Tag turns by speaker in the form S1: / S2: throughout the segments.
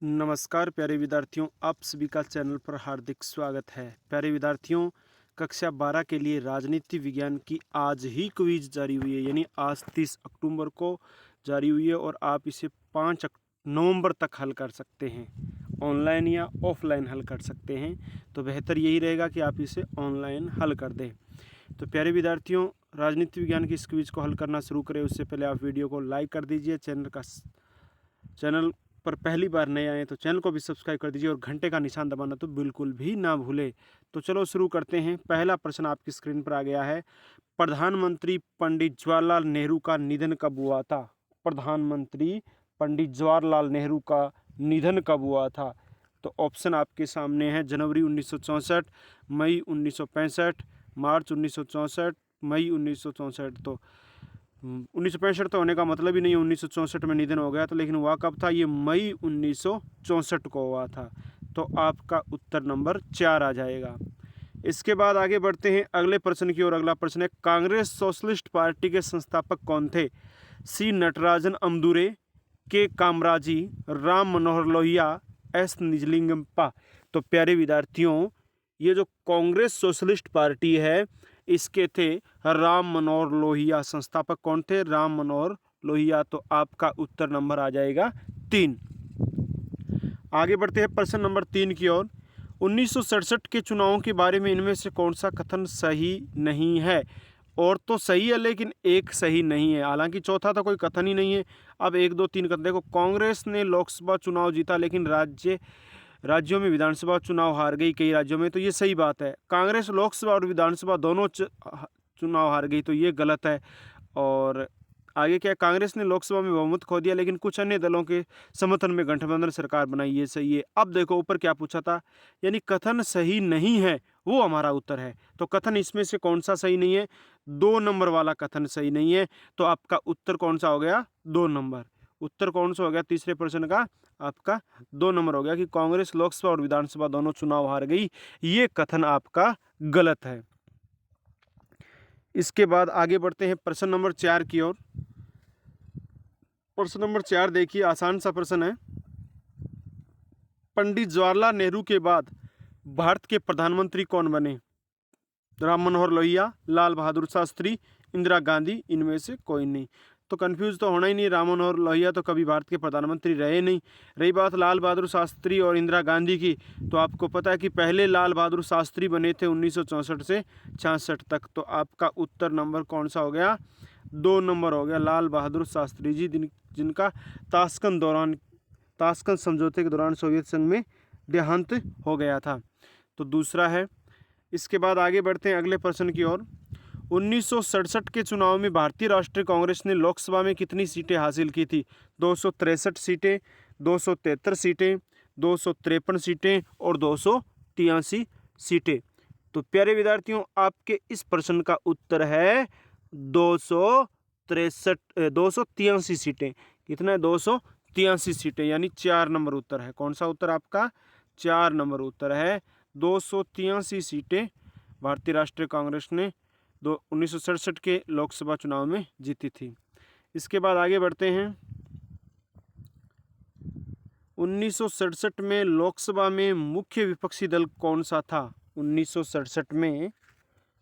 S1: नमस्कार प्यारे विद्यार्थियों, आप सभी का चैनल पर हार्दिक स्वागत है। प्यारे विद्यार्थियों, कक्षा 12 के लिए राजनीति विज्ञान की आज ही क्विज जारी हुई है, यानी आज 30 अक्टूबर को जारी हुई है और आप इसे 5 नवंबर तक हल कर सकते हैं। ऑनलाइन या ऑफलाइन हल कर सकते हैं, तो बेहतर यही रहेगा कि आप इसे ऑनलाइन हल कर दें। तो प्यारे विद्यार्थियों, राजनीति विज्ञान की इस क्विज को हल करना शुरू करें उससे पहले आप वीडियो को लाइक कर दीजिए। चैनल पर पहली बार नए आए तो चैनल को भी सब्सक्राइब कर दीजिए और घंटे का निशान दबाना तो बिल्कुल भी ना भूले। तो चलो शुरू करते हैं। पहला प्रश्न आपकी स्क्रीन पर आ गया है। प्रधानमंत्री पंडित जवाहरलाल नेहरू का निधन कब हुआ था? प्रधानमंत्री पंडित जवाहरलाल नेहरू का निधन कब हुआ था? तो ऑप्शन आपके सामने है। जनवरी 1964, मई 1965, मार्च 1964, मई 1964। तो 1965 तो होने का मतलब ही नहीं है, 1964 में निधन हो गया था, लेकिन हुआ कब था? ये मई 1964 को हुआ था। तो आपका उत्तर नंबर 4 आ जाएगा। इसके बाद आगे बढ़ते हैं अगले प्रश्न की ओर। अगला प्रश्न है, कांग्रेस सोशलिस्ट पार्टी के संस्थापक कौन थे? सी नटराजन अमदुरे, के कामराजी, राम मनोहर लोहिया, एस निजलिंगप्पा। तो प्यारे विद्यार्थियों, ये जो कांग्रेस सोशलिस्ट पार्टी है, इसके थे राम मनोहर लोहिया। संस्थापक कौन थे? राम मनोहर लोहिया। तो आपका उत्तर नंबर आ जाएगा 3। आगे बढ़ते हैं प्रश्न नंबर 3 की ओर। 1967 के चुनावों के बारे में इनमें से कौन सा कथन सही नहीं है? और तो सही है लेकिन एक सही नहीं है, हालांकि चौथा तो कोई कथन ही नहीं है। अब 1 2 3 कथन देखो। कांग्रेस ने लोकसभा चुनाव जीता लेकिन राज्यों में विधानसभा चुनाव हार गई कई राज्यों में, तो ये सही बात है। कांग्रेस लोकसभा और विधानसभा दोनों चुनाव हार गई, तो ये गलत है। और आगे क्या है? कांग्रेस ने लोकसभा में बहुमत खो दिया लेकिन कुछ अन्य दलों के समर्थन में गठबंधन सरकार बनाई, ये सही है। अब देखो ऊपर क्या पूछा था, यानी कथन सही नहीं है, वो हमारा उत्तर है। तो कथन इसमें से कौन सा सही नहीं है? 2 नंबर वाला कथन सही नहीं है। तो आपका उत्तर कौन सा हो गया? 2 नंबर। उत्तर कौन सा हो गया तीसरे प्रश्न का? आपका 2 नंबर हो गया कि कांग्रेस लोकसभा और विधानसभा दोनों चुनाव हार गई, ये कथन आपका गलत है। इसके बाद आगे बढ़ते हैं प्रश्न नंबर 4 की ओर। प्रश्न नंबर 4 देखिए, आसान सा प्रश्न है। पंडित जवाहरलाल नेहरू के बाद भारत के प्रधानमंत्री कौन बने? राम मनोहर लोहिया, लाल बहादुर शास्त्री, इंदिरा गांधी, इनमें से कोई नहीं। तो कंफ्यूज तो होना ही नहीं, राम मनोहर लोहिया तो कभी भारत के प्रधानमंत्री रहे नहीं। रही बात लाल बहादुर शास्त्री और इंदिरा गांधी की, तो आपको पता है कि पहले लाल बहादुर शास्त्री बने थे 1964 से 66 तक। तो आपका उत्तर नंबर कौन सा हो गया? 2 नंबर हो गया, लाल बहादुर शास्त्री जी, जिनका ताशकंद समझौते के दौरान सोवियत संघ में देहांत हो गया था। तो दूसरा है। इसके बाद आगे बढ़ते हैं अगले प्रश्न की ओर। 1967 के चुनाव में भारतीय राष्ट्रीय कांग्रेस ने लोकसभा में कितनी सीटें हासिल की थी? 263 सीटें, 273 सीटें, 253 सीटें और 283 सीटें। तो प्यारे विद्यार्थियों, आपके इस प्रश्न का उत्तर है 283 सीटें। कितना है? 283 सीटें, यानी 4 नंबर उत्तर है। कौन सा उत्तर आपका? 4 नंबर उत्तर है। 283 सीटें भारतीय राष्ट्रीय कांग्रेस ने 1967 के लोकसभा चुनाव में जीती थी। इसके बाद आगे बढ़ते हैं। 1967 में लोकसभा में मुख्य विपक्षी दल कौन सा था? 1967 में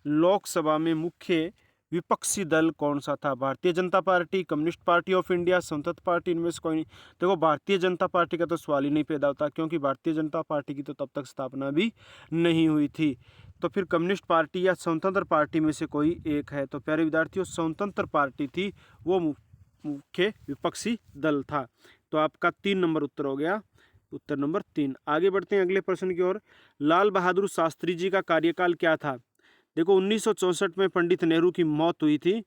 S1: लोकसभा में मुख्य विपक्षी दल कौन सा था? Bharatiya Janata party, communist party of India, संतत पार्टी, इनमें से कोई नहीं। देखो, भारतीय जनता पार्टी का तो सवाल ही नहीं पैदा होता, क्योंकि भारतीय जनता पार्टी की तो तब तक स्थापना भी नहीं हुई थी। तो फिर कम्युनिस्ट पार्टी या स्वतंत्र पार्टी में से कोई एक है। तो प्यारे विद्यार्थियों, स्वतंत्र पार्टी थी, वो मुख्य विपक्षी दल था। तो आपका 3 नंबर उत्तर हो गया, उत्तर नंबर 3। आगे बढ़ते हैं अगले प्रश्न की ओर। लाल बहादुर शास्त्री जी का कार्यकाल क्या था? देखो, 1964 में पंडित नेहरू की मौत हुई थी,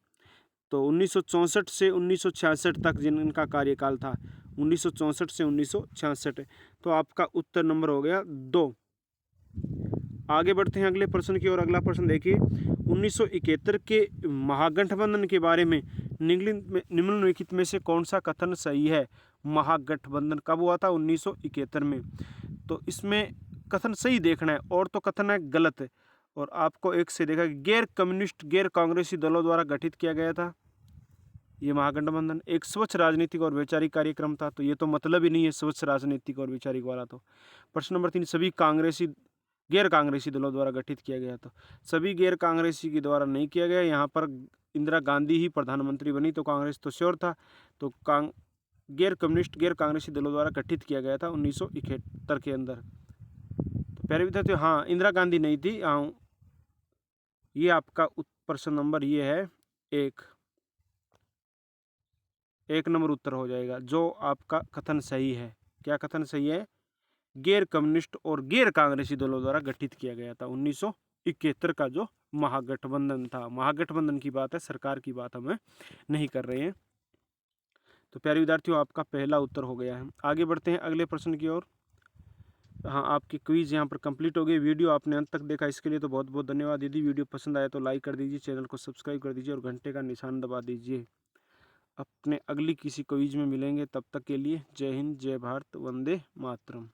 S1: तो 1964 से 1966 तक जिनका कार्यकाल था, 1964 से 1966। तो आपका उत्तर नंबर हो गया 2। आगे बढ़ते हैं अगले प्रश्न की ओर। अगला प्रश्न देखिए, 1971 के महागठबंधन के बारे में निम्नलिखित में से कौन सा कथन सही है? महागठबंधन कब हुआ था? 1971 में। तो इसमें कथन सही देखना है, और तो कथन है गलत है। और आपको एक से देखा कि गैर कम्युनिस्ट गैर कांग्रेसी दलों द्वारा गठित किया गया था। ये महागठबंधन। एक स्वच्छ राजनीतिक और वैचारिक कार्यक्रम था, तो ये तो मतलब ही नहीं है स्वच्छ राजनीतिक और वैचारिक वाला। तो प्रश्न नंबर 3, सभी गैर कांग्रेसी दलों द्वारा गठित किया गया। तो सभी गैर कांग्रेसी के द्वारा नहीं किया गया, यहाँ पर इंदिरा गांधी ही प्रधानमंत्री बनी, तो कांग्रेस तो श्योर था। तो गैर कम्युनिस्ट गैर कांग्रेसी दलों द्वारा गठित किया गया था 1971 के अंदर। तो प्यारे विद्यार्थियों, हाँ इंदिरा गांधी नहीं थी। हाँ, ये आपका प्रश्न नंबर ये है एक नंबर उत्तर हो जाएगा, जो आपका कथन सही है। क्या कथन सही है? गैर कम्युनिस्ट और गैर कांग्रेसी दलों द्वारा गठित किया गया था 1971 का जो महागठबंधन था। महागठबंधन की बात है, सरकार की बात हम नहीं कर रहे हैं। तो प्यारे विद्यार्थियों, आपका पहला उत्तर हो गया है। आगे बढ़ते हैं अगले प्रश्न की ओर। हाँ, आपकी क्विज यहाँ पर कंप्लीट हो गई। वीडियो आपने अंत तक देखा, इसके लिए तो बहुत बहुत धन्यवाद। यदि वीडियो पसंद आया तो लाइक कर दीजिए, चैनल को सब्सक्राइब कर दीजिए और घंटे का निशान दबा दीजिए। अपने अगली किसी क्विज में मिलेंगे, तब तक के लिए जय हिंद, जय भारत, वंदे मातरम।